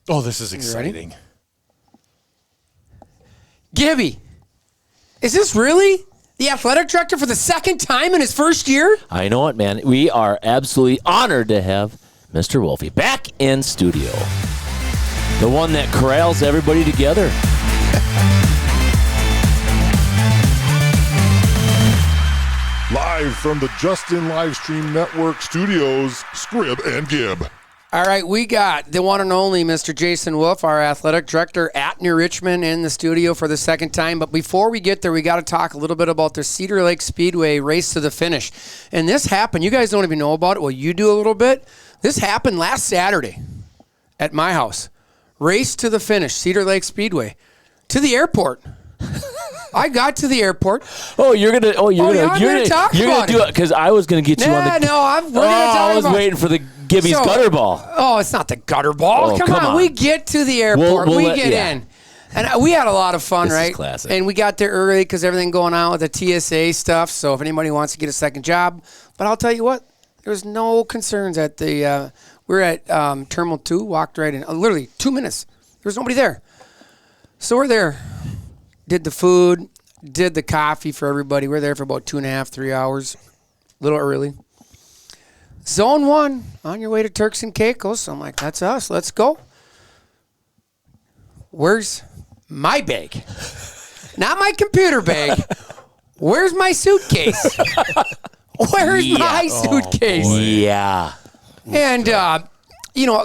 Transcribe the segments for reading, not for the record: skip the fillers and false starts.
Oh, this is exciting. Gibby, is this really the athletic director for the second time in his first year? I know it, man. We are absolutely honored to have Mr. Wolfie back in studio. The one that corrals everybody together. Live from the Justin Livestream Network studios, Scrib and Gib. All right, we got the one and only Mr. Jason Wolf, our athletic director at New Richmond, in the studio for the second time. But before we get there, we got to talk a little bit about the Cedar Lake Speedway race to the finish. And this happened. You guys don't even know about it. Well, you do a little bit. This happened last Saturday at my house. Race to the finish, Cedar Lake Speedway, to the airport. I got to the airport. You're gonna do it because I was gonna get you on the. We're gonna talk I was waiting for the Gibby's gutter ball. Oh, it's not the gutter ball. Oh, come on. We get to the airport. We get in. And we had a lot of fun, this right? Is classic. And we got there early because everything going on with the TSA stuff. So if anybody wants to get a second job. But I'll tell you what, there was no concerns at the we were at Terminal 2, walked right in. Literally 2 minutes. There was nobody there. So we're there. Did the food, did the coffee for everybody. We're there for about 2.5, 3 hours. A little early. Zone 1, on your way to Turks and Caicos. I'm like, that's us. Let's go. Where's my bag? Not my computer bag. Where's my suitcase? Where's my suitcase? Yeah. And,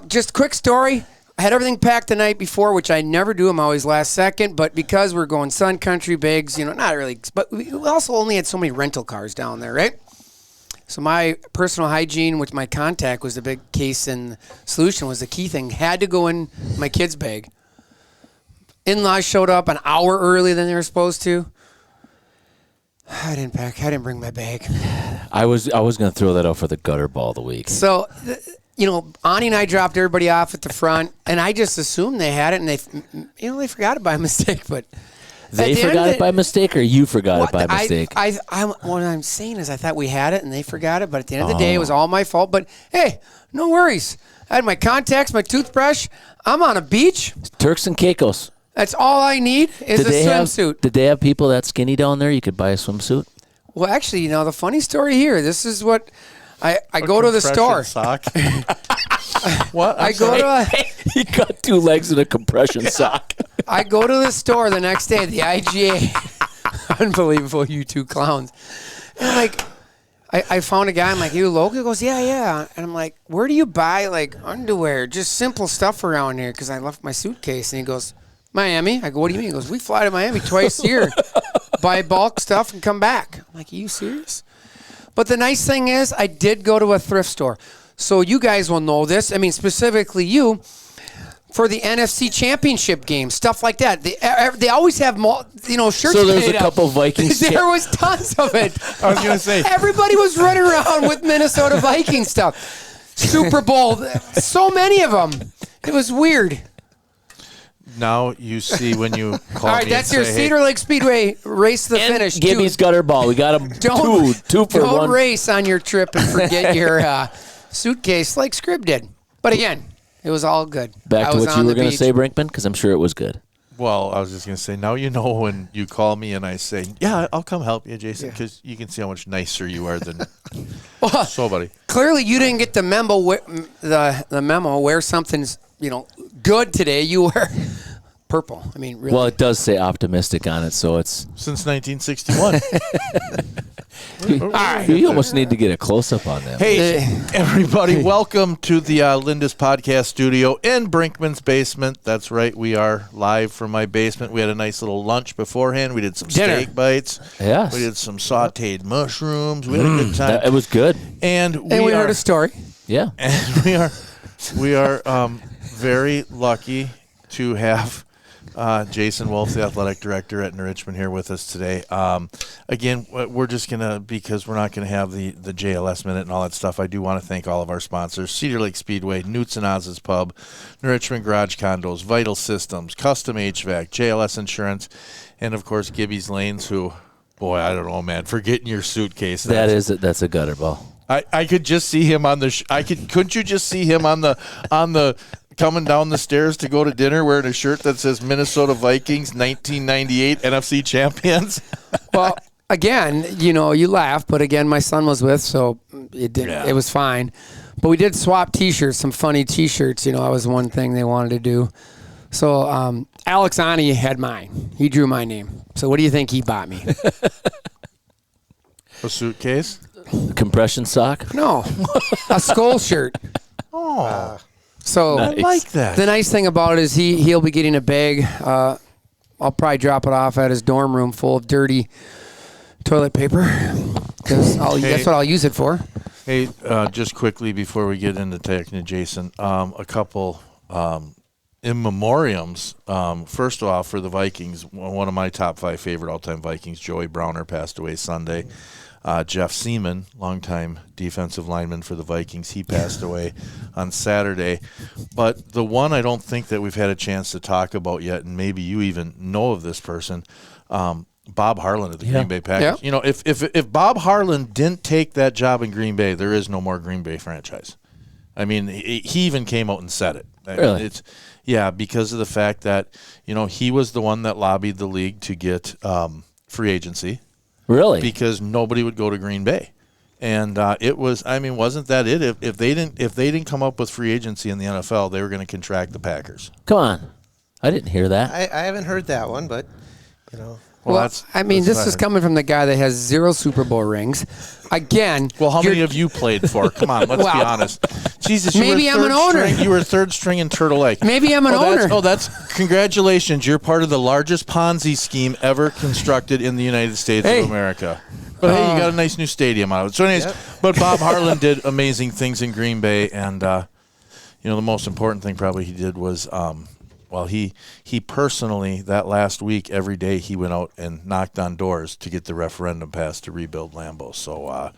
just quick story. I had everything packed the night before, which I never do. I'm always last second. But because we're going Sun Country bags, not really. But we also only had so many rental cars down there, right? So my personal hygiene, which my contact was the big case and solution, was the key thing. Had to go in my kid's bag. In-laws showed up an hour earlier than they were supposed to. I didn't pack. I didn't bring my bag. I was going to throw that out for the gutter ball of the week. So, Ani and I dropped everybody off at the front, and I just assumed they had it, and they forgot it by mistake. But they forgot it by mistake, or you forgot it by mistake? What I'm saying is I thought we had it, and they forgot it. But at the end of the day, it was all my fault. But hey, no worries. I had my contacts, my toothbrush. I'm on a beach. Turks and Caicos. That's all I need is a swimsuit. Did they have people that skinny down there? You could buy a swimsuit? Well, actually, the funny story here, this is what I go to the store. Sock. What? He got 2 legs in a compression sock. I go to the store the next day, the IGA. Unbelievable, you two clowns. And I found a guy. I'm like, you local? He goes, yeah. And I'm like, where do you buy underwear? Just simple stuff around here because I left my suitcase. And he goes, Miami. I go, what do you mean? He goes, we fly to Miami twice a year, buy bulk stuff and come back. I'm like, are you serious? But the nice thing is I did go to a thrift store. So you guys will know this. I mean, specifically you, for the NFC Championship game, stuff like that. They always have, shirts. So there's a couple Vikings. There was tons of it. I was going to say. Everybody was running around with Minnesota Viking stuff. Super Bowl. So many of them. It was weird. Now you see when you call All right, me that's and your say, Cedar Lake Speedway race to the finish. Gibby's gutter ball. We got him two for one. Don't race on your trip and forget your suitcase like Scrib did. But again, it was all good. Back to what you were going to say, Brinkman, because I'm sure it was good. Well, I was just going to say, now you know when you call me and I say, yeah, I'll come help you, Jason, because you can see how much nicer you are than somebody. Clearly, you didn't get the memo. The memo where something's good today. You were purple. I mean, really. Well, it does say optimistic on it, so it's since 1961. All right, you almost need to get a close up on that. Hey, everybody, welcome to the Lindis Podcast Studio in Brinkman's basement. That's right, we are live from my basement. We had a nice little lunch beforehand. We did some steak bites. Yes. We did some sautéed mushrooms. We had a good time. It was good. And we heard a story. Yeah. And we are very lucky to have Jason Wolf, the athletic director at New Richmond, here with us today. Again, we're just going to, because we're not going to have the JLS minute and all that stuff, I do want to thank all of our sponsors: Cedar Lake Speedway, Newts and Oz's Pub, New Richmond Garage Condos, Vital Systems, Custom HVAC, JLS Insurance, and, of course, Gibby's Lanes, who, boy, I don't know, man, forgetting your suitcase. That's a gutter ball. I could just see him on the couldn't you just see him on the coming down the stairs to go to dinner wearing a shirt that says Minnesota Vikings 1998 NFC champions? Well, again, you laugh, but again, my son was with, so it was fine. But we did swap T-shirts, some funny T-shirts. That was one thing they wanted to do. So Alex Ani had mine. He drew my name. So what do you think he bought me? A suitcase? Compression sock? No, a skull shirt. Oh, So I like that. The nice thing about it is he'll be getting a bag. I'll probably drop it off at his dorm room full of dirty toilet paper because that's what I'll use it for. Hey, just quickly before we get into technique, Jason, a couple in memoriams. First of all, for the Vikings, one of my top 5 favorite all-time Vikings, Joey Browner, passed away Sunday. Jeff Seaman, longtime defensive lineman for the Vikings, he passed away on Saturday. But the one I don't think that we've had a chance to talk about yet, and maybe you even know of this person, Bob Harlan of the Green Bay Packers. Yeah. If Bob Harlan didn't take that job in Green Bay, there is no more Green Bay franchise. I mean, he even came out and said it. Really? Because of the fact that, he was the one that lobbied the league to get free agency. Really? Because nobody would go to Green Bay. And wasn't that it? If they didn't come up with free agency in the NFL, they were going to contract the Packers. Come on. I didn't hear that. I haven't heard that one, but, Well, this is coming from the guy that has 0 Super Bowl rings. Again. Well, how many have you played for? Come on, let's be honest. Jesus, maybe I'm an owner. You were third string in Turtle Lake. Maybe I'm an owner. That's congratulations. You're part of the largest Ponzi scheme ever constructed in the United States of America. But hey, you got a nice new stadium out of it. So anyways, but Bob Harlan did amazing things in Green Bay, and the most important thing probably he did was he personally, that last week, every day he went out and knocked on doors to get the referendum passed to rebuild Lambeau. So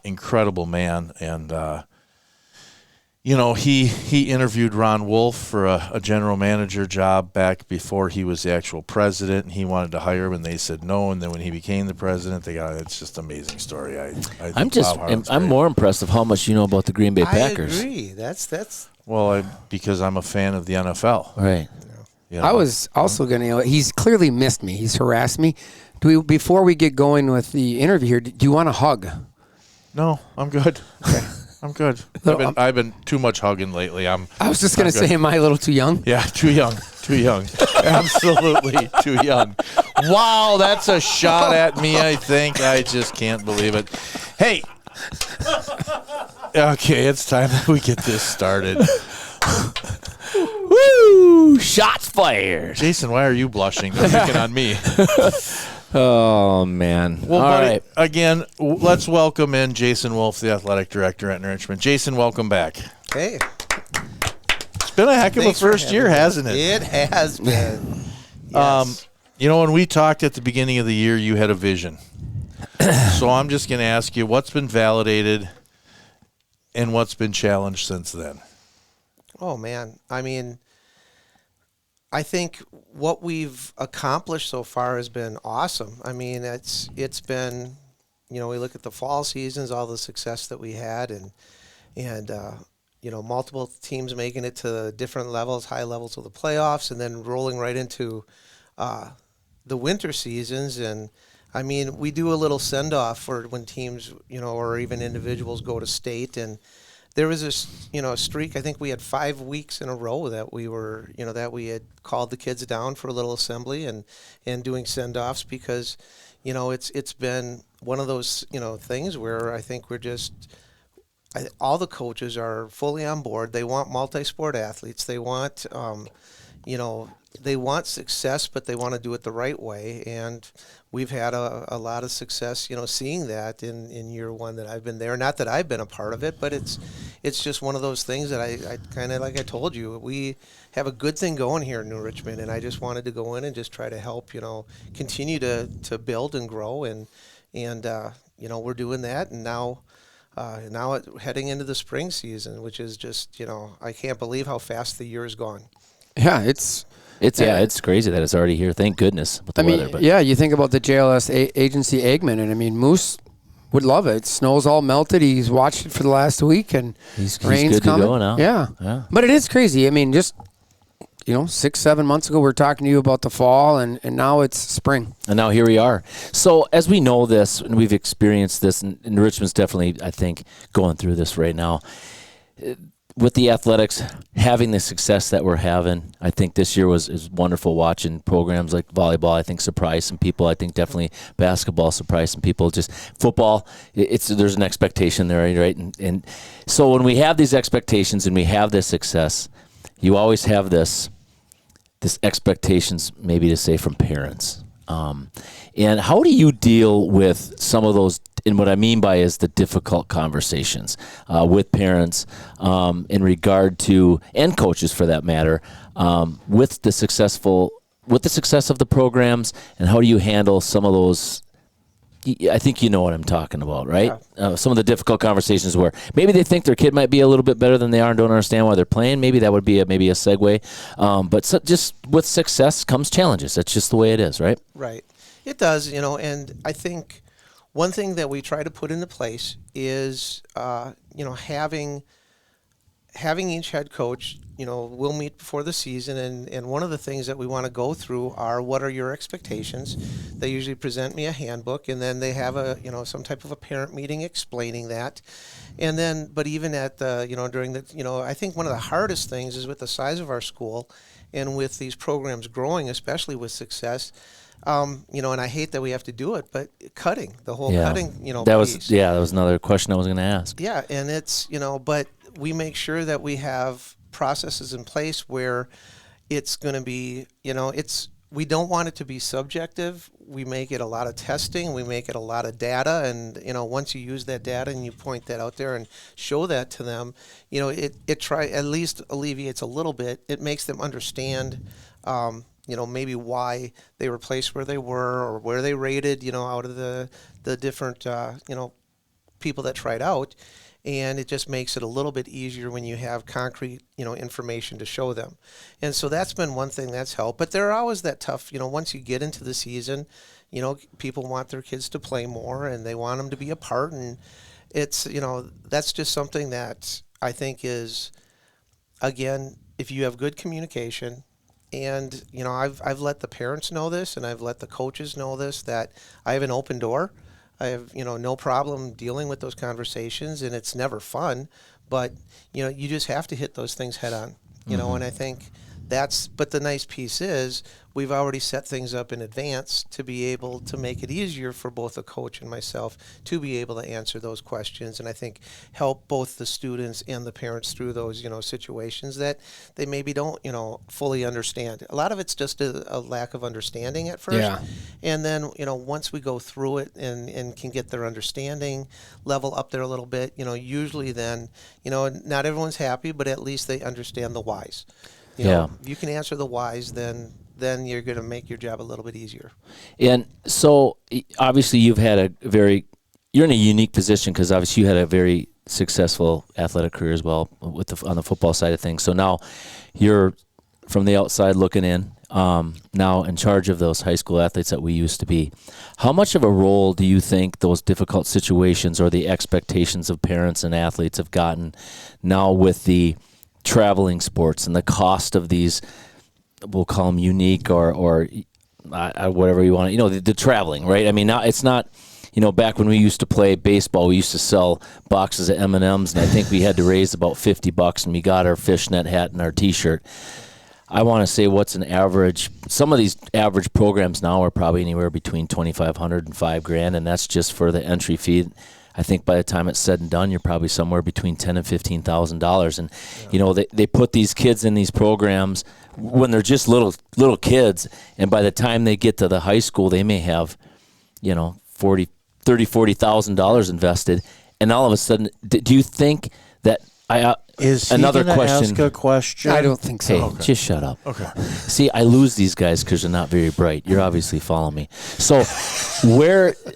incredible man. And, he interviewed Ron Wolf for a general manager job back before he was the actual president, and he wanted to hire him, and they said no. And then when he became the president, it's just an amazing story. I'm more impressed of how much you know about the Green Bay Packers. I agree. That's. Well, because I'm a fan of the NFL. Right. I was also going to. He's clearly missed me. He's harassed me. Before we get going with the interview here, do you want a hug? No, I'm good. Okay. I'm good. I've been too much hugging lately. I was just going to say, am I a little too young? Yeah, too young. Too young. Absolutely too young. Wow, that's a shot at me, I think. I just can't believe it. Hey. Okay, it's time that we get this started. Woo! Shots fired. Jason, why are you blushing? They're picking on me. Oh, man. Well, all buddy, right. Again, let's welcome in Jason Wolf, the athletic director at Richmond. Jason, welcome back. Hey. It's been a heck of a first year, hasn't it? It has been. Yes. When we talked at the beginning of the year, you had a vision. So I'm just going to ask you, what's been validated and what's been challenged since then? Oh, man. I think what we've accomplished so far has been awesome. It's been, we look at the fall seasons, all the success that we had, and multiple teams making it to different levels, high levels of the playoffs, and then rolling right into the winter seasons. And we do a little send-off for when teams, or even individuals go to state. And there was a streak. I think we had 5 weeks in a row that we were, that we had called the kids down for a little assembly and doing send-offs because, it's been one of those, things where I think all the coaches are fully on board. They want multi-sport athletes. They want, they want success, but they want to do it the right way. And we've had a lot of success, seeing that in year one that I've been there. Not that I've been a part of it, but it's just one of those things that I kind of, like I told you, we have a good thing going here in New Richmond, and I just wanted to go in and just try to help, continue to build and grow, and we're doing that, and now heading into the spring season, which is just, I can't believe how fast the year has gone. Yeah, it's crazy that it's already here. Thank goodness with the weather. But you think about the JLS agency Eggman, and Moose would love it. Snow's all melted. He's watched it for the last week, and He's rain's good to coming. go now. Yeah. But it is crazy. I mean, just 6-7 months ago, we were talking to you about the fall, and now it's spring. And now here we are. So as we know this, and we've experienced this, and Richmond's definitely, I think, going through this right now. With the athletics having the success that we're having, I think this year is wonderful watching programs like volleyball. I think surprised some people. I think definitely basketball surprised some people. Just football, there's an expectation there, right? And so when we have these expectations and we have this success, you always have this expectations, maybe to say, from parents. And how do you deal with some of those? And what I mean by is the difficult conversations with parents in regard to, and coaches for that matter, with the success of the programs, and how do you handle some of those? I think you know what I'm talking about, right? Yeah. Some of the difficult conversations where maybe they think their kid might be a little bit better than they are and don't understand why they're playing. Maybe that would be maybe a segue. But just with success comes challenges. That's just the way it is, right? Right. It does, and I think one thing that we try to put into place is, having each head coach, we'll meet before the season, and one of the things that we want to go through are, what are your expectations? They usually present me a handbook, and then they have some type of a parent meeting explaining that. And then, but even at the, during the, I think one of the hardest things is with the size of our school and with these programs growing, especially with success, and I hate that we have to do it, but cutting, the whole cutting, piece. That was another question I was going to ask. Yeah, and it's, but we make sure that we have processes in place where it's going to be, we don't want it to be subjective. We make it a lot of testing. We make it a lot of data. And, once you use that data and you point that out there and show that to them, it at least alleviates a little bit. It makes them understand, maybe why they were placed where they were, or where they rated, out of the different, people that tried out. And it just makes it a little bit easier when you have concrete, information to show them. And so that's been one thing that's helped. But there are always that tough, once you get into the season, people want their kids to play more and they want them to be a part. And it's, that's just something that I think is, again, if you have good communication, and, I've let the parents know this, and I've let the coaches know this, that I have an open door. I have, no problem dealing with those conversations, and it's never fun, but, you just have to hit those things head on, and I think but the nice piece is we've already set things up in advance to be able to make it easier for both the coach and myself to be able to answer those questions, and I think help both the students and the parents through those, situations that they maybe don't, fully understand. A lot of it's just a lack of understanding at first. Yeah. And then, once we go through it and can get their understanding level up there a little bit, usually then, not everyone's happy, but at least they understand the whys. If you can answer the whys, then you're going to make your job a little bit easier. And so, obviously, you're in a unique position because obviously you had a very successful athletic career as well on the football side of things. So now you're from the outside looking in, now in charge of those high school athletes that we used to be. How much of a role do you think those difficult situations or the expectations of parents and athletes have gotten now with the traveling sports and the cost of these, we'll call them unique or whatever you want to, the traveling, right? I mean, now it's not, back when we used to play baseball, we used to sell boxes of M&Ms, and I think we had to raise about $50, and we got our fishnet hat and our T-shirt. I want to say what's an average, some of these average programs now are probably anywhere between $2,500 and $5,000, and that's just for the entry fee. I think by the time it's said and done, you're probably somewhere between $10,000 and $15,000. And they put these kids in these programs when they're just little kids, and by the time they get to the high school, they may have, $40,000 invested, and all of a sudden, do you think that Is another he gonna question? ask a question? I don't think so. Hey, just shut up. Okay. See, I lose these guys because they're not very bright. You're obviously following me. So,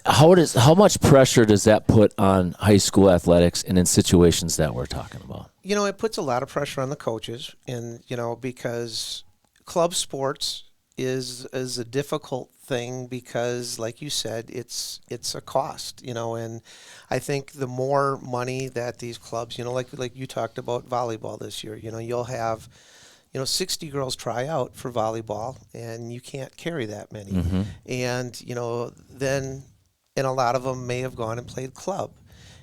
how much pressure does that put on high school athletics and in situations that we're talking about? It puts a lot of pressure on the coaches, and because club sports, is a difficult thing because, like you said, it's a cost, and I think the more money that these clubs, like you talked about volleyball this year, you'll have 60 girls try out for volleyball, and you can't carry that many. Mm-hmm. And, and a lot of them may have gone and played club.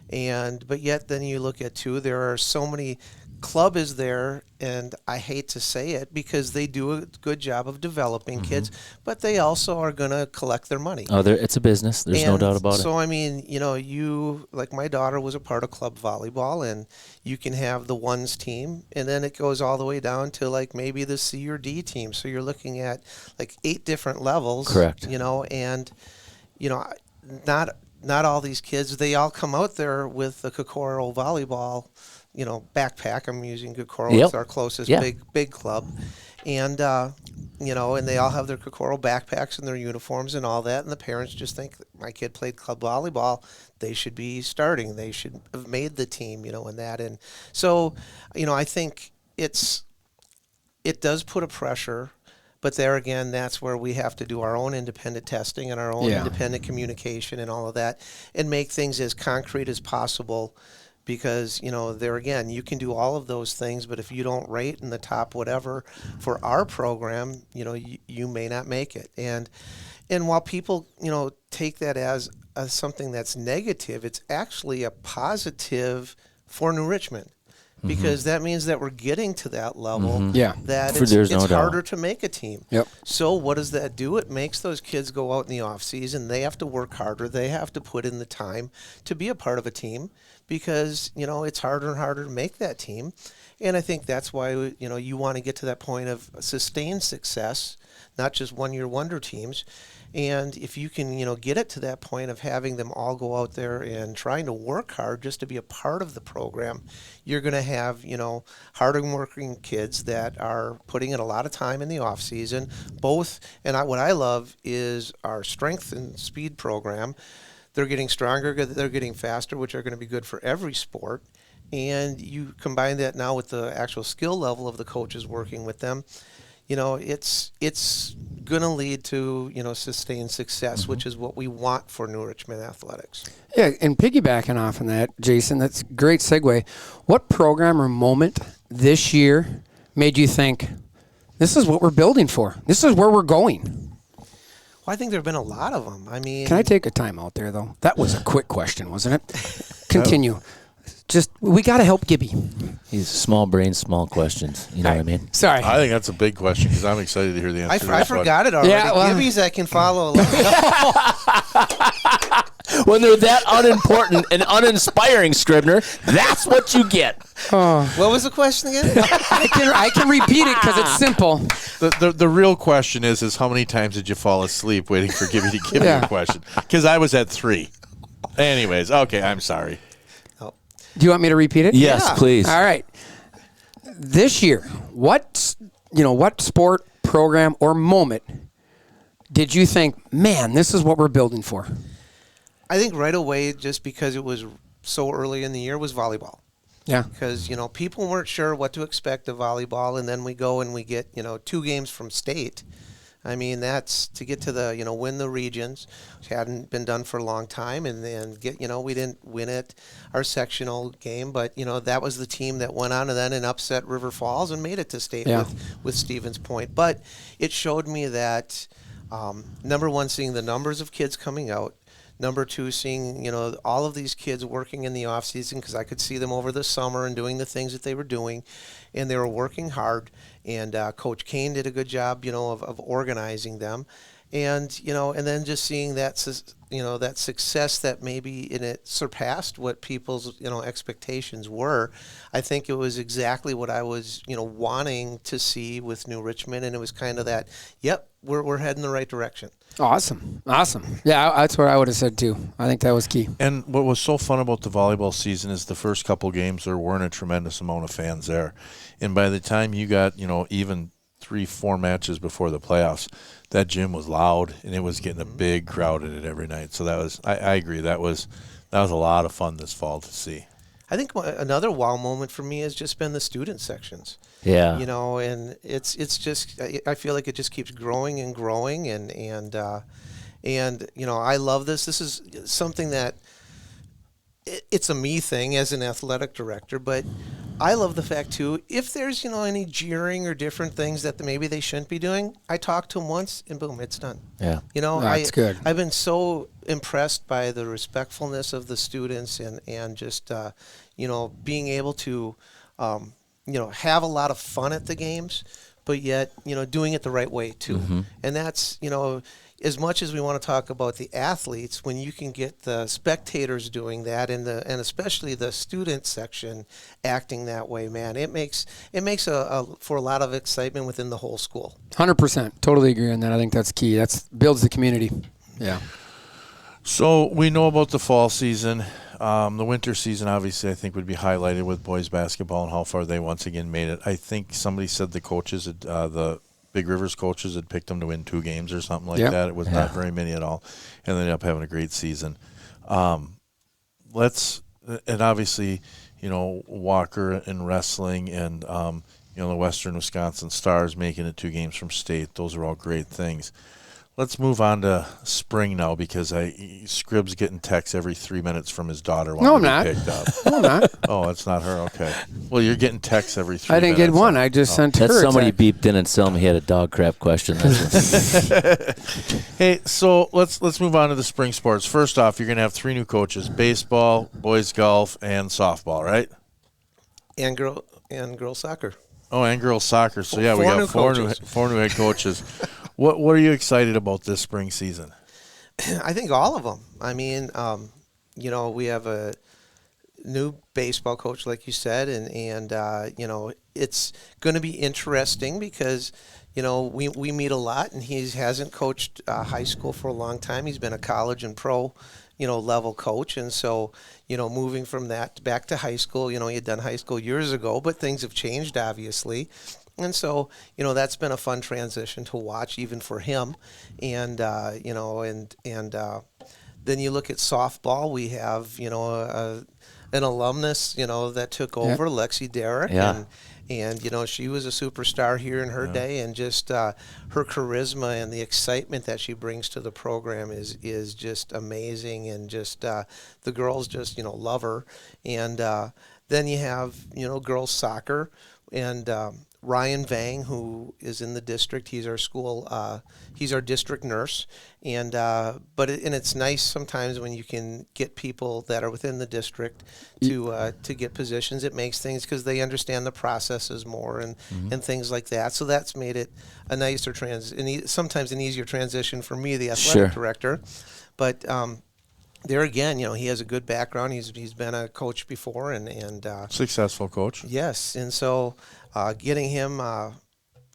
But yet then you look at too, there are so many. Club is there, and I hate to say it because they do a good job of developing kids, but they also are going to collect their money. Oh, it's a business. There's no doubt about it. So, I mean, you, like my daughter was a part of club volleyball, and you can have the ones team, and then it goes all the way down to like maybe the C or D team. So you're looking at like 8 different levels. Correct. And, not all these kids, they all come out there with the Kokoro volleyball backpack. I'm using Kokoro. Yep. It's our closest Yeah. big club. And, and they all have their Kokoro backpacks and their uniforms and all that. And the parents just think my kid played club volleyball. They should be starting. They should have made the team, and that. And so, I think it does put a pressure. But there again, that's where we have to do our own independent testing and our own independent communication and all of that and make things as concrete as possible. Because, there again, you can do all of those things, but if you don't rate in the top whatever for our program, you may not make it. And while people, take that as something that's negative, it's actually a positive for New Richmond. Because that means that we're getting to that level that it's harder to make a team. Yep. So what does that do? It makes those kids go out in the off season. They have to work harder. They have to put in the time to be a part of a team because, it's harder and harder to make that team. And I think that's why, you want to get to that point of sustained success, not just one-year wonder teams. And if you can, get it to that point of having them all go out there and trying to work hard just to be a part of the program, you're going to have, harder working kids that are putting in a lot of time in the off season. Both, and what I love is our strength and speed program. They're getting stronger, they're getting faster, which are going to be good for every sport. And you combine that now with the actual skill level of the coaches working with them. It's going to lead to, sustained success, which is what we want for New Richmond athletics. Yeah, and piggybacking off on that, Jason, that's a great segue. What program or moment this year made you think, this is what we're building for? This is where we're going? Well, I think there have been a lot of them. I mean... Can I take a time out there, though? That was a quick question, wasn't it? Continue. We got to help Gibby. He's small brain, small questions. You know what I mean? Sorry. I think that's a big question because I'm excited to hear the answer to I this forgot it already. Yeah, well- Gibby's I can follow. When they're that unimportant and uninspiring, Scribner, that's what you get. What was the question again? I can repeat it because it's simple. The real question is how many times did you fall asleep waiting for Gibby to give you a question? Because I was at 3. Anyways, okay, I'm sorry. Do you want me to repeat it? Yes, Yeah. please. All right. This year, what sport, program, or moment did you think, man, this is what we're building for? I think right away, just because it was so early in the year, was volleyball. Yeah. Because, people weren't sure what to expect of volleyball, and then we go and we get, 2 games from state. I mean, that's to get to the, win the regions, which hadn't been done for a long time, and then get, we didn't win it, our sectional game, but, that was the team that went on and upset River Falls and made it to state with Stevens Point. But it showed me that, number one, seeing the numbers of kids coming out, number 2, seeing, all of these kids working in the off season, because I could see them over the summer and doing the things that they were doing, and they were working hard. And Coach Kane did a good job, of organizing them, and and then just seeing that that success that maybe it surpassed what people's expectations were. I think it was exactly what I was wanting to see with New Richmond, and it was kind of that. Yep, we're heading the right direction. Awesome. Yeah, that's what I would have said too. I think that was key. And what was so fun about the volleyball season is the first couple games there weren't a tremendous amount of fans there. And by the time you got, even 3-4 matches before the playoffs, that gym was loud and it was getting a big crowd in it every night. So that was I agree. That was a lot of fun this fall to see. I think another wow moment for me has just been the student sections. Yeah. You know, and it's just I feel like it just keeps growing and growing, and you know, I love this. This is something that it's a me thing as an athletic director, but I love the fact too, if there's, you know, any jeering or different things that maybe they shouldn't be doing, I talk to them once and boom, it's done. Yeah. You know, That's good. I've been so impressed by the respectfulness of the students and just, you know, being able to, you know, have a lot of fun at the games, but yet, you know, doing it the right way too. Mm-hmm. And that's, you know, as much as we want to talk about the athletes, when you can get the spectators doing that and especially the student section acting that way, man, it makes for a lot of excitement within the whole school. 100%. Totally agree on that. I think that's key. That's builds the community. Yeah. So we know about the fall season. The winter season, obviously, I think would be highlighted with boys basketball and how far they once again made it. I think somebody said the coaches, the Big Rivers coaches had picked them to win 2 games or something like that. It was not very many at all. And they ended up having a great season. And obviously, you know, Walker and wrestling and, you know, the Western Wisconsin Stars making it 2 games from state. Those are all great things. Let's move on to spring now because Scrib's getting texts every 3 minutes from his daughter wanting to be picked up. No, I'm not. Oh, it's not her? Okay. Well, you're getting texts every 3 I minutes. didn't get one. I just sent her. That's somebody a beeped in and told me he had a dog crap question. Hey, so let's move on to the spring sports. First off, you're going to have 3 new coaches: baseball, boys golf, and softball, right? And girls soccer. Oh, and girls soccer. So yeah, we 4 got new coaches. four new head coaches. What are you excited about this spring season? I think all of them. I mean, you know, we have a new baseball coach, like you said, and you know, it's going to be interesting because, you know, we meet a lot, and he hasn't coached high school for a long time. He's been a college and pro, you know, level coach, and so, you know, moving from that back to high school, you know, he had done high school years ago, but things have changed, obviously. And so, you know, that's been a fun transition to watch even for him. And, you know, and then you look at softball, we have, you know, an alumnus, you know, that took over, Lexi Derrick. Yeah. And, you know, she was a superstar here in her day, and just her charisma and the excitement that she brings to the program is just amazing. And just the girls just, you know, love her. And then you have, you know, girls soccer and Ryan Vang, who is in the district. He's our school. He's our district nurse, and it's nice sometimes when you can get people that are within the district to get positions. It makes things because they understand the processes more and things like that. So that's made it a nicer sometimes an easier transition for me, the athletic director. But there again, you know, he has a good background. He's been a coach before and Successful coach. Yes, and so getting him,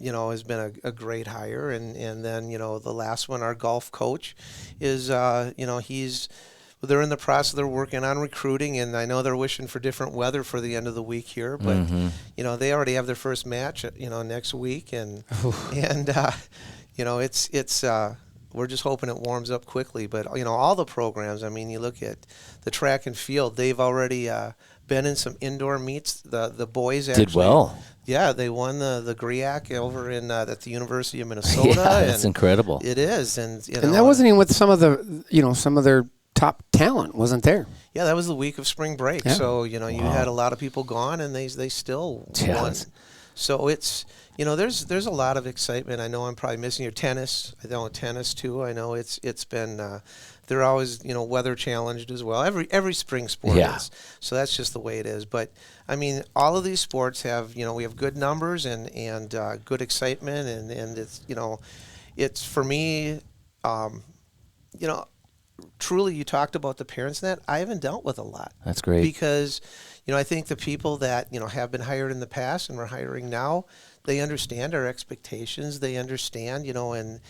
you know, has been a great hire. And then, you know, the last one, our golf coach, is, you know, they're in the process. They're working on recruiting, and I know they're wishing for different weather for the end of the week here. But you know, they already have their first match, you know, next week, and you know, it's. We're just hoping it warms up quickly. But, you know, all the programs, I mean, you look at the track and field, they've already been in some indoor meets. The boys actually Did well. Yeah, they won the GRIAC over at the University of Minnesota. Yeah, that's incredible. It is. And, you know, and that wasn't even with some of their top talent wasn't there. Yeah, that was the week of spring break. Yeah. So, you know, you had a lot of people gone, and they still won. So it's, you know, there's a lot of excitement. I know I'm probably missing your tennis. I know tennis too. I know it's been they're always, you know, weather challenged as well. Every spring sport is. So that's just the way it is. But I mean, all of these sports have, you know, we have good numbers and good excitement, and it's, you know, it's for me, you know, truly, you talked about the parents and that. I haven't dealt with a lot. That's great. Because, you know, I think the people that, you know, have been hired in the past and we're hiring now, they understand our expectations. They understand, you know, and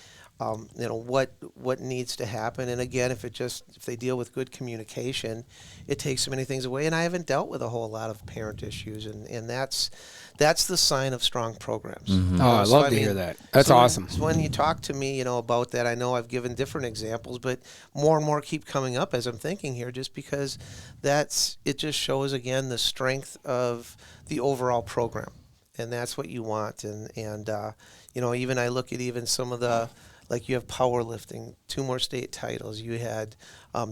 what needs to happen. And again, if they deal with good communication, it takes so many things away. And I haven't dealt with a whole lot of parent issues, and that's the sign of strong programs. Oh, I love to hear that. That's awesome. When you talk to me, about that, I know I've given different examples, but more and more keep coming up as I'm thinking here, just because it just shows again the strength of the overall program, and that's what you want. And even I look at even some of the, like, you have powerlifting, 2 more state titles. You had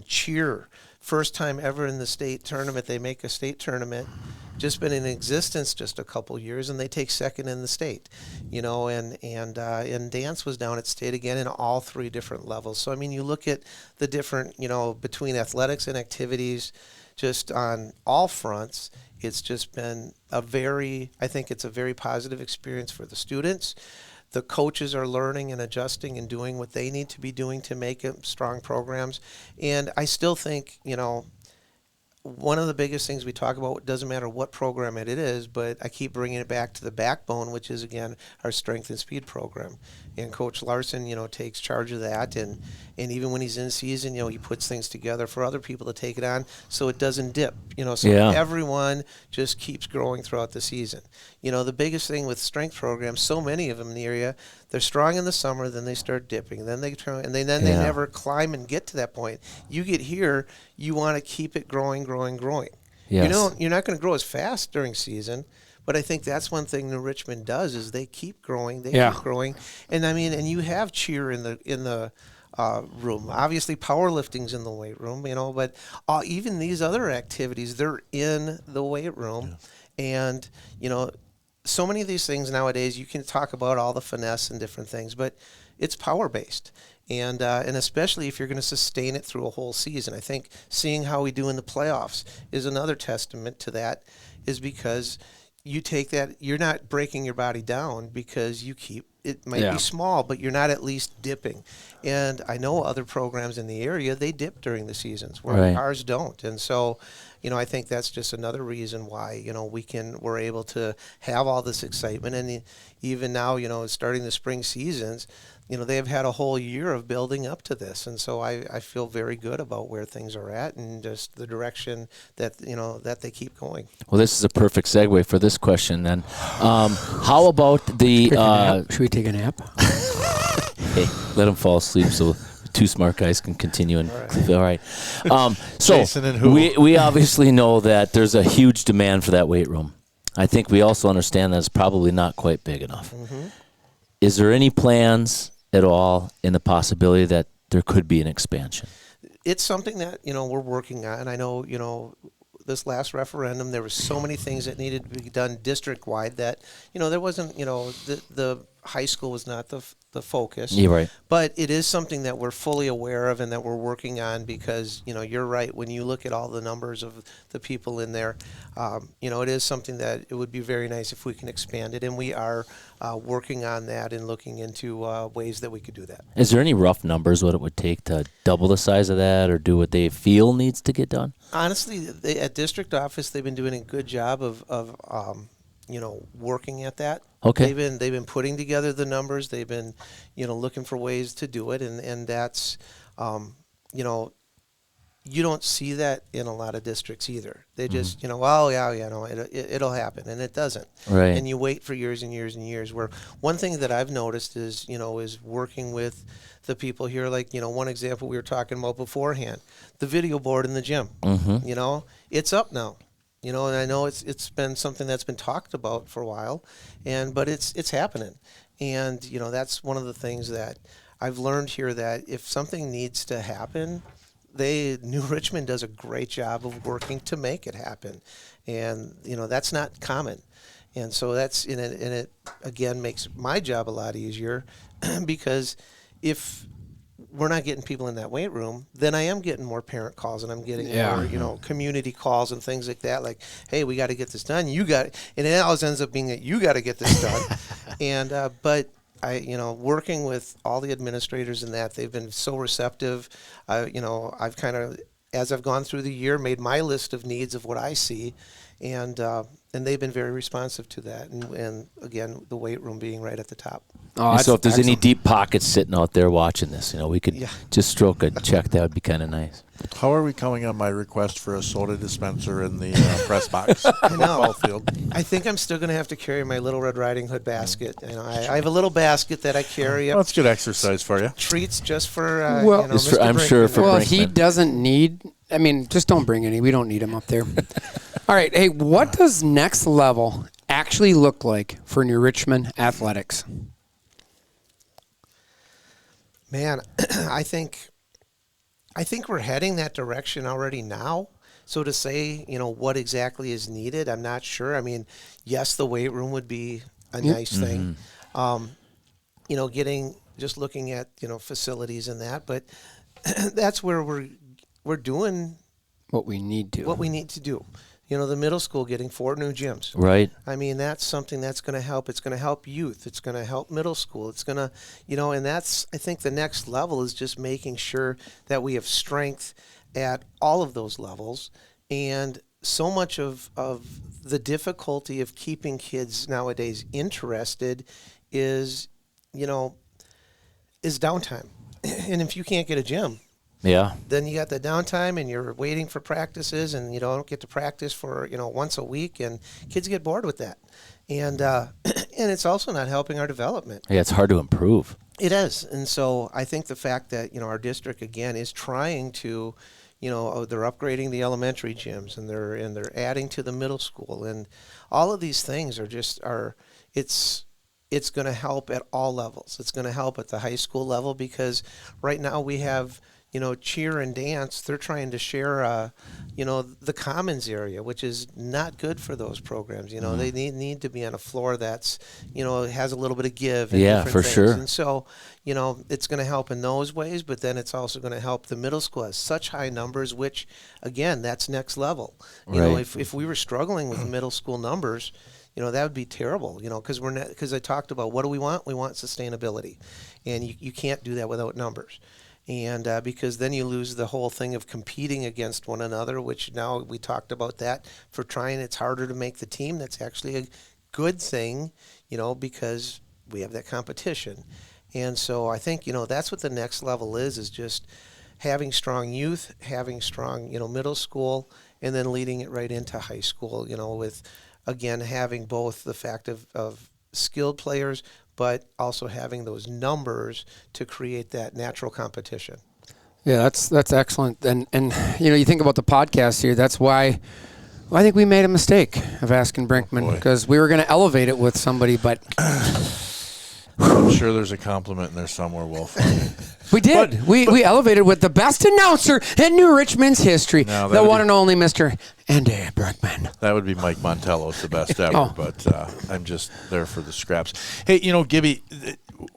cheer, first time ever in the state tournament. They make a state tournament, just been in existence just a couple years, and they take second in the state. And dance was down at state again in all 3 different levels. So I mean, you look at the different, between athletics and activities, just on all fronts. It's just been I think it's a very positive experience for the students. The coaches are learning and adjusting and doing what they need to be doing to make it strong programs. And I still think, one of the biggest things we talk about, it doesn't matter what program it is, but I keep bringing it back to the backbone, which is, again, our strength and speed program. And Coach Larson, takes charge of that. And even when he's in season, he puts things together for other people to take it on so it doesn't dip. So everyone just keeps growing throughout the season. The biggest thing with strength programs, so many of them in the area, they're strong in the summer, then they start dipping, then they turn, and then they never climb and get to that point. You get here, you want to keep it growing. Yes. You're not going to grow as fast during season, but I think that's one thing that Richmond does is they keep growing, keep growing, and I mean, and you have cheer in the room. Obviously, powerlifting's in the weight room, but even these other activities, they're in the weight room, and so many of these things nowadays, you can talk about all the finesse and different things, but it's power based. And especially if you're going to sustain it through a whole season. I think seeing how we do in the playoffs is another testament to that, is because you take that, you're not breaking your body down because it might be small, but you're not at least dipping. And I know other programs in the area, they dip during the seasons, where ours don't. And so, I think that's just another reason why, we're able to have all this excitement. And even now, starting the spring seasons, they've had a whole year of building up to this. And so I feel very good about where things are at and just the direction that, that they keep going. Well, this is a perfect segue for this question then. How about the... Should we take a nap? Hey, let them fall asleep so 2 smart guys can continue. And all right. So Jason and who? We obviously know that there's a huge demand for that weight room. I think we also understand that it's probably not quite big enough. Mm-hmm. Is there any plans at all in the possibility that there could be an expansion? It's something that, we're working on. I know, this last referendum, there were so many things that needed to be done district-wide that, there wasn't, the high school was not the focus. You're right. But it is something that we're fully aware of and that we're working on because, you're right. When you look at all the numbers of the people in there, it is something that it would be very nice if we can expand it. And we are working on that and looking into ways that we could do that. Is there any rough numbers what it would take to double the size of that or do what they feel needs to get done? Honestly, at district office, they've been doing a good job of working at that. Okay. They've been putting together the numbers. They've been, looking for ways to do it, and that's, you don't see that in a lot of districts either. They just, it'll happen, and it doesn't. Right. And you wait for years and years and years. Where one thing that I've noticed is, is working with the people here. Like, one example we were talking about beforehand, the video board in the gym. Mm-hmm. It's up now. And I know it's been something that's been talked about for a while, but it's happening. And, that's one of the things that I've learned here, that if something needs to happen, New Richmond does a great job of working to make it happen. And, that's not common. And so it again makes my job a lot easier because if we're not getting people in that weight room, then I am getting more parent calls and I'm getting more, community calls and things like that. Like, hey, we got to get this done. And it always ends up being that you got to get this done. And, but I, working with all the administrators in that, they've been so receptive. I've kind of, as I've gone through the year, made my list of needs of what I see. And they've been very responsive to that. And again, the weight room being right at the top. Oh, And so if that's there's any excellent. deep pockets sitting out there watching this, we could just stroke a check. That would be kind of nice. How are we coming on my request for a soda dispenser in the press box? I know. Football field. I think I'm still going to have to carry my Little Red Riding Hood basket. I have a little basket that I carry. Well, that's good exercise for you. Treats just for Well, Just Mr. for- I'm sure Brinkman. for Well, if he Brinkman. doesn't need, just don't bring any. We don't need him up there. All right. Hey, what does next level actually look like for New Richmond athletics? Man, I think we're heading that direction already now. So to say, what exactly is needed, I'm not sure. I mean, yes, the weight room would be a nice thing. Just looking at, facilities and that, but that's where we're doing What we need to. what we need to do. The middle school getting 4 new gyms. Right. I mean, that's something that's going to help. It's going to help youth. It's going to help middle school. It's going to, and that's, I think the next level is just making sure that we have strength at all of those levels. And so much of the difficulty of keeping kids nowadays interested is downtime. And if you can't get a gym, Yeah. then you got the downtime and you're waiting for practices and you don't get to practice for, once a week, and kids get bored with that. And and it's also not helping our development. Yeah, it's hard to improve. It is. And so I think the fact that, our district again is trying to, they're upgrading the elementary gyms and they're adding to the middle school, and all of these things it's going to help at all levels. It's going to help at the high school level, because right now we have, cheer and dance. They're trying to share, the commons area, which is not good for those programs. They need to be on a floor that's, has a little bit of give. And Yeah, different for things. sure. And so, it's going to help in those ways, but then it's also going to help the middle school has such high numbers, which, again, that's next level. Right. If we were struggling with middle school numbers, that would be terrible, because I talked about what do we want? We want sustainability. And you can't do that without numbers. And because then you lose the whole thing of competing against one another, which now we talked about that for trying. It's harder to make the team. That's actually a good thing, because we have that competition. And so I think, that's what the next level is just having strong youth, having strong, middle school, and then leading it right into high school, with, again, having both the fact of skilled players, but also having those numbers to create that natural competition. Yeah, that's excellent. And you think about the podcast here. That's why I think we made a mistake of asking Brinkman, because we were going to elevate it with somebody, but I'm sure there's a compliment in there somewhere, Wolf. we did. We elevated with the best announcer in New Richmond's history, No, the that'd one be- and only Mr. Andy Brinkman. That would be Mike Montello. It's the best ever, Oh. but I'm just there for the scraps. Hey, Gibby,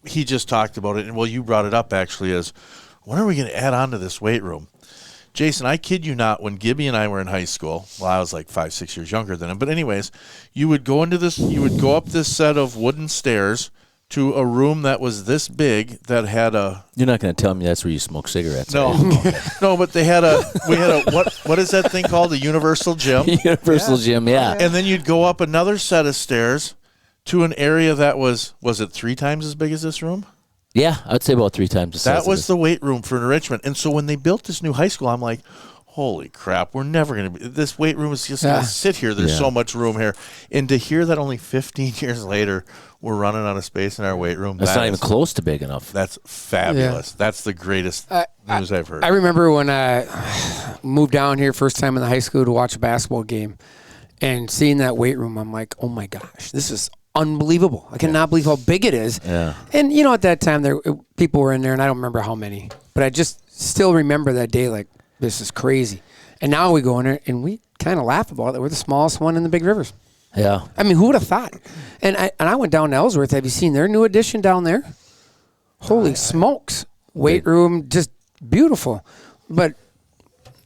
he just talked about it, and you brought it up actually, is when are we going to add on to this weight room? Jason, I kid you not, when Gibby and I were in high school, I was like 5-6 years younger than him, but anyways, you would go up this set of wooden stairs to a room that was this big that had a... You're not going to tell me that's where you smoke cigarettes. No, no, but we had a what is that thing called? A universal gym. Universal gym, yeah. And then you'd go up another set of stairs to an area that was it 3 times as big as this room? Yeah, I'd say about 3 times the size. That of was this. the weight room for Richmond. And so when they built this new high school, I'm like, holy crap, we're never going to this weight room is just going to sit here. There's so much room here. And to hear that only 15 years later, we're running out of space in our weight room. That's not even close to big enough. That's fabulous. That's the greatest news I've heard. I remember when I moved down here first time in the high school to watch a basketball game, and seeing that weight room, I'm like, oh my gosh, this is unbelievable. I cannot believe how big it is. Yeah. And at that time people were in there, and I don't remember how many, but I just still remember that day like, this is crazy. And now we go in there and we kind of laugh about it. We're the smallest one in the Big Rivers. Yeah. I mean, who would have thought? And I went down to Ellsworth. Have you seen their new addition down there? Holy smokes. Weight room, just beautiful. But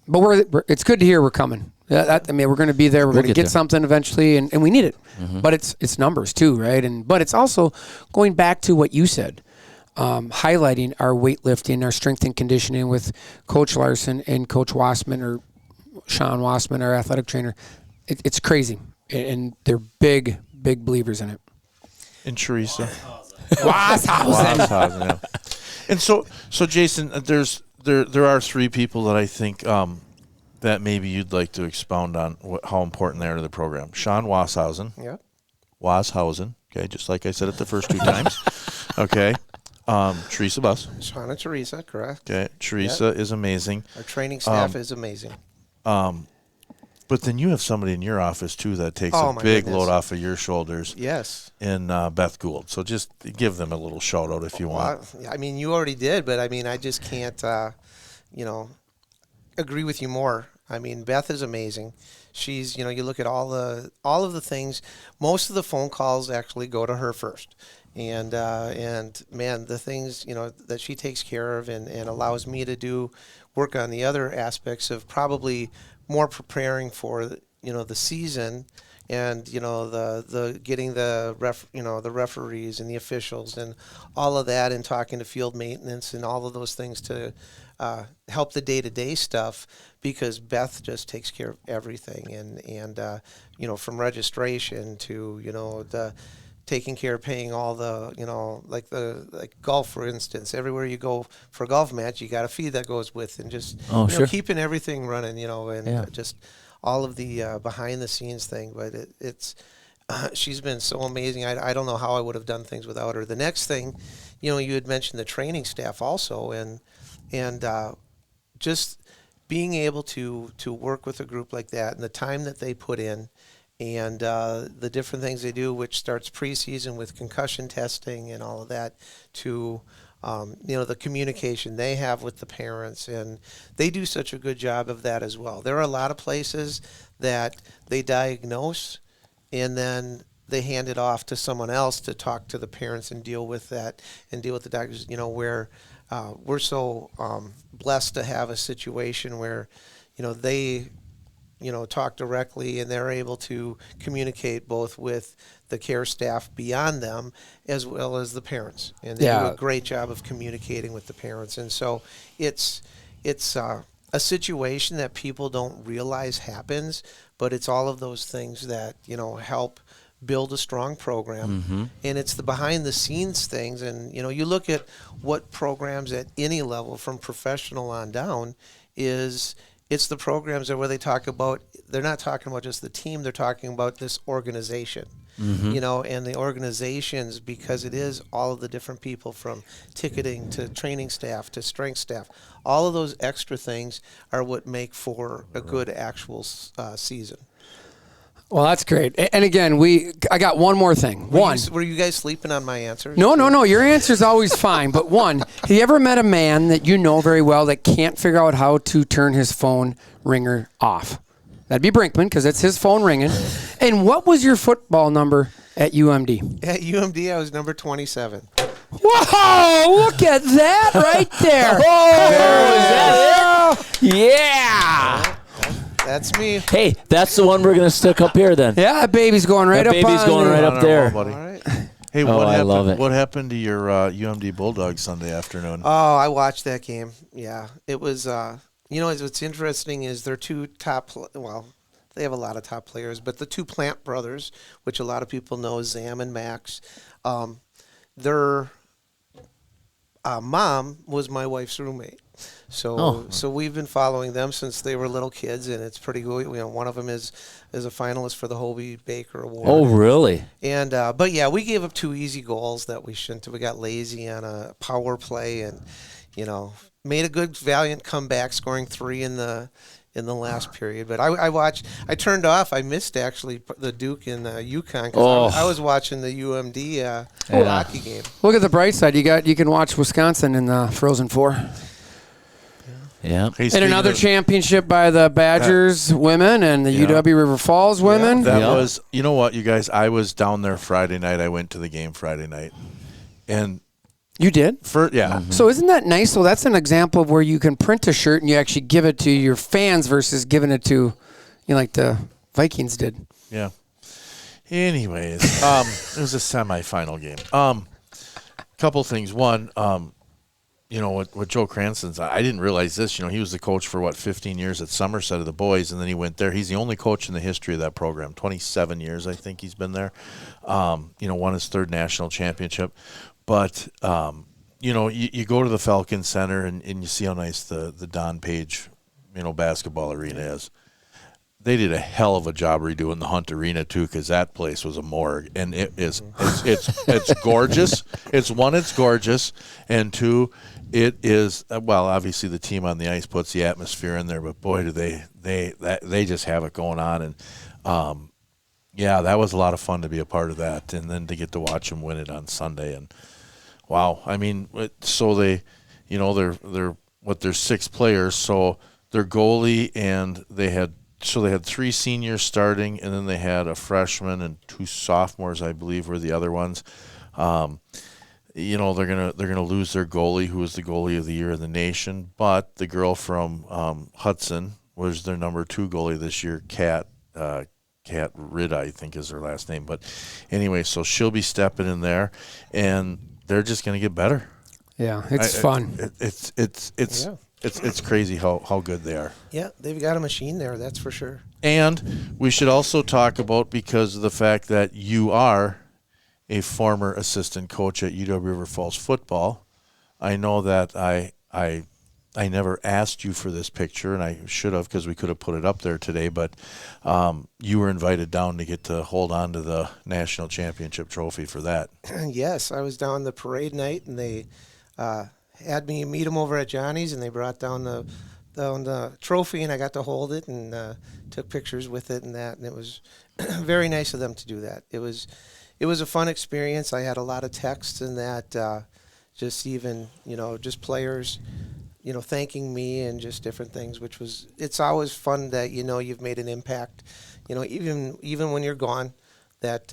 it's good to hear we're coming. We're going to be there. We're going to get get there. something eventually, and we need it. But it's numbers too, right? But it's also going back to what you said, highlighting our weightlifting, our strength and conditioning with Coach Larson and Coach Wassman, or Sean Wassman, our athletic trainer. It's crazy, and they're big believers in it. And Teresa. Washausen. Yeah. And so Jason, there are three people that I think that maybe you'd like to expound on how important they are to the program. Sean Washausen. Yeah. Washausen. Okay, just like I said it the first two times. Okay. Teresa Buss. Sean and Teresa, correct. Okay. Teresa is amazing. Our training staff is amazing. But then you have somebody in your office, too, that takes Oh, a my big goodness. load off of your shoulders. Yes. In Beth Gould. So just give them a little shout out if you want. I mean, you already did, but I mean, I just can't, agree with you more. I mean, Beth is amazing. She's, you look at all of the things. Most of the phone calls actually go to her first, and man, the things that she takes care of and allows me to do work on the other aspects of probably more preparing for the season. And the getting the referees and the officials and all of that, and talking to field maintenance and all of those things to help the day-to-day stuff, because Beth just takes care of everything, and from registration to the taking care of paying all the like golf, for instance. Everywhere you go for a golf match, you got a fee that goes with, and just sure. keeping everything running, and just all of the behind the scenes thing. But it's she's been so amazing. I don't know how I would have done things without her. The next thing, you had mentioned the training staff also, and just being able to work with a group like that, and the time that they put in, and the different things they do, which starts preseason with concussion testing and all of that, to the communication they have with the parents, and they do such a good job of that as well. There are a lot of places that they diagnose and then they hand it off to someone else to talk to the parents and deal with that, and deal with the doctors, where we're so blessed to have a situation where, they talk directly, and they're able to communicate both with the care staff beyond them as well as the parents, and they do a great job of communicating with the parents. And so it's a situation that people don't realize happens, but it's all of those things that help build a strong program. And it's the behind the scenes things. And you look at what programs at any level from professional on down is, it's the programs that where they talk about, they're not talking about just the team, they're talking about this organization. And the organizations, because it is all of the different people from ticketing to training staff to strength staff, all of those extra things are what make for a good actual season. Well, that's great. And again, I got one more thing. Were you guys sleeping on my answers? No. Your answer's always fine. But one, have you ever met a man that you know very well that can't figure out how to turn his phone ringer off? That'd be Brinkman, because it's his phone ringing. And what was your football number at UMD? At UMD, I was number 27. Whoa! Look at that right there. Is that it? Yeah. That's me. Hey, that's the one we're going to stick up here then. Yeah, that baby's going right That up baby's on going you. right up there. All right. Hey, Oh, what I happened? love it. What happened to your UMD Bulldogs Sunday afternoon? Oh, I watched that game. Yeah, it was. What's interesting is their two top. They have a lot of top players, but the two Plant brothers, which a lot of people know, Zam and Max, their mom was my wife's roommate. So we've been following them since they were little kids, and it's pretty cool. One of them is a finalist for the Hobie Baker Award. Oh, really? And but yeah, we gave up 2 easy goals that we shouldn't have. We got lazy on a power play, and made a good valiant comeback, scoring 3 in the last period. But I turned off. I missed actually the Duke and UConn, because I was watching the UMD hockey game. Look at the bright side. You can watch Wisconsin in the Frozen Four. Yeah. Hey, And another championship by the Badgers women and the UW River Falls women. That was, you know what, you guys, I was down there Friday night. I went to the game Friday night. And You did? So isn't that nice? So that's an example of where you can print a shirt and you actually give it to your fans versus giving it to, like the Vikings did. Yeah. Anyways, it was a semifinal game. Couple things. One, what Joe Cranston's, I didn't realize this. He was the coach for 15 years at Somerset of the boys, and then he went there. He's the only coach in the history of that program. 27 years, I think he's been there. Won his third national championship. But you go to the Falcon Center and you see how nice the Don Page, basketball arena is. They did a hell of a job redoing the Hunt Arena too, because that place was a morgue, and it's gorgeous. It's gorgeous, and two, it is obviously the team on the ice puts the atmosphere in there, but boy, do they just have it going on, and that was a lot of fun to be a part of that, and then to get to watch them win it on Sunday, and wow, I mean, so they're 6 players, so their goalie and they had 3 seniors starting, and then they had a freshman and 2 sophomores, I believe, were the other ones. They're gonna lose their goalie, who was the goalie of the year in the nation, but the girl from Hudson was their number 2 goalie this year, Kat Rida, I think is her last name. But anyway, so she'll be stepping in there, and they're just gonna get better. Yeah, it's fun. It's crazy how good they are. Yeah, they've got a machine there, that's for sure. And we should also talk about, because of the fact that you are a former assistant coach at UW River Falls football, I know that I never asked you for this picture, and I should have, because we could have put it up there today, but you were invited down to get to hold on to the national championship trophy for that. Yes, I was down the parade night, and they had me meet them over at Johnny's, and they brought down the trophy, and I got to hold it and took pictures with it and that, and it was very nice of them to do that. It was a fun experience. I had a lot of texts and that, just even just players thanking me and just different things, it's always fun that you've made an impact, even when you're gone, that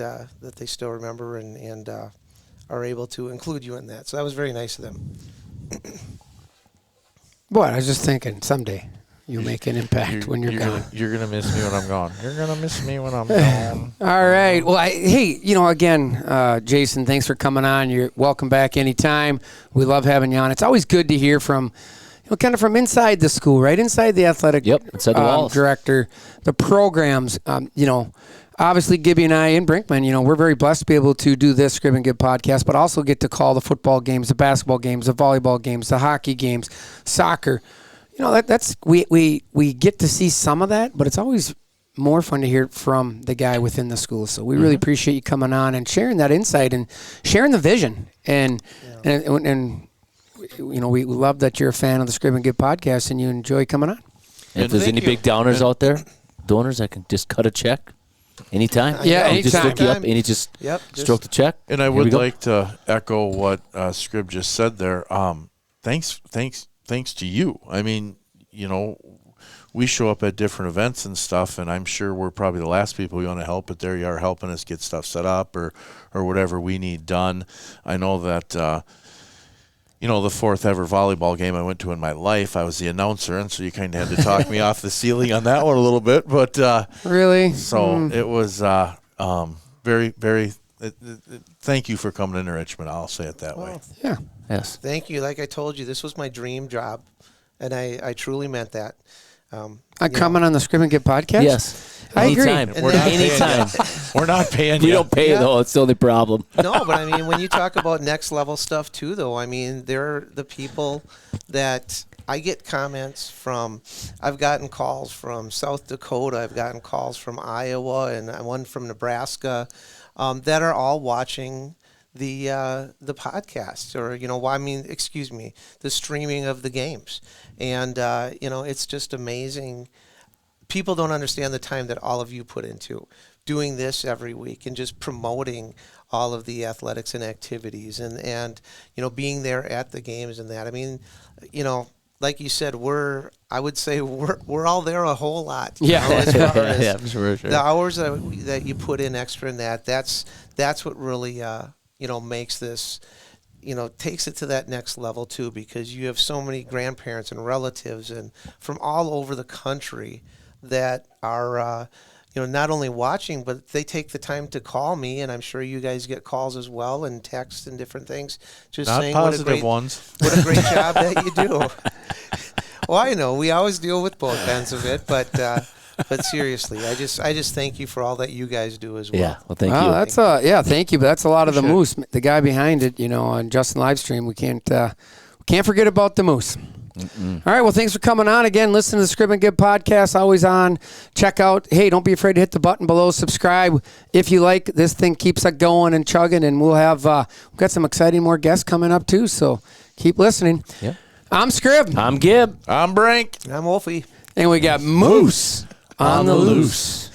they still remember and are able to include you in that. So that was very nice of them. Boy, I was just thinking, someday you'll make an impact when you're gone. You're going to miss me when I'm gone. You're going to miss me when I'm gone. All right. Well, again, Jason, thanks for coming on. You're welcome back anytime. We love having you on. It's always good to hear from, kind of from inside the school, right? Inside the athletic inside the walls. Director, the programs, obviously, Gibby and I and Brinkman, we're very blessed to be able to do this Scrib and Gib podcast, but also get to call the football games, the basketball games, the volleyball games, the hockey games, soccer. That's we get to see some of that, but it's always more fun to hear from the guy within the school. So we really appreciate you coming on and sharing that insight and sharing the vision. And we love that you're a fan of the Scrib and Gib podcast and you enjoy coming on. And if there's any big downers out there, donors, I can just cut a check. Anytime. Yeah, anytime. Just look you up and you just stroke the check. And I would like to echo what Scrib just said there. Thanks to you. I mean, we show up at different events and stuff, and I'm sure we're probably the last people we want to help, but there you are helping us get stuff set up or whatever we need done. I know that the 4th ever volleyball game I went to in my life, I was the announcer, and so you kind of had to talk me off the ceiling on that one a little bit. But really, so it was very, very. Thank you for coming into Richmond. I'll say it that way. Yeah. Yes. Thank you. Like I told you, this was my dream job, and I truly meant that. Comment on the Scrib and Gib podcast? Yes. I agree. Anytime. We're not paying you. We don't pay, though. It's the only problem. No, but I mean, when you talk about next level stuff, too, though, I mean, they're the people that I get comments from. I've gotten calls from South Dakota. I've gotten calls from Iowa and one from Nebraska that are all watching the podcast or, the streaming of the games. And, it's just amazing. People don't understand the time that all of you put into doing this every week and just promoting all of the athletics and activities and being there at the games and that. I mean, like you said, we're all there a whole lot. Yeah. As far as Yeah, for sure. the hours that you put in extra in that's what really makes this, takes it to that next level too, because you have so many grandparents and relatives and from all over the country that are not only watching, but they take the time to call me, and I'm sure you guys get calls as well and texts and different things. Just Not saying positive ones. what a great job that you do. Well, I know we always deal with both ends of it, but seriously, I just thank you for all that you guys do as well. Yeah, well, thank Wow, you. that's thank you. But that's a lot of the Moose, the guy behind it. On Justin Livestream, we can't forget about the Moose. All right, well, thanks for coming on again. Listen to the Scrib and Gib podcast, always on. Check out. Hey, don't be afraid to hit the button below. Subscribe if you like. This thing keeps it going and chugging, and we'll have we've got some exciting more guests coming up too. So keep listening. Yeah. I'm Scrib. I'm Gib. I'm Brink. And I'm Wolfie. And we got Moose on the loose.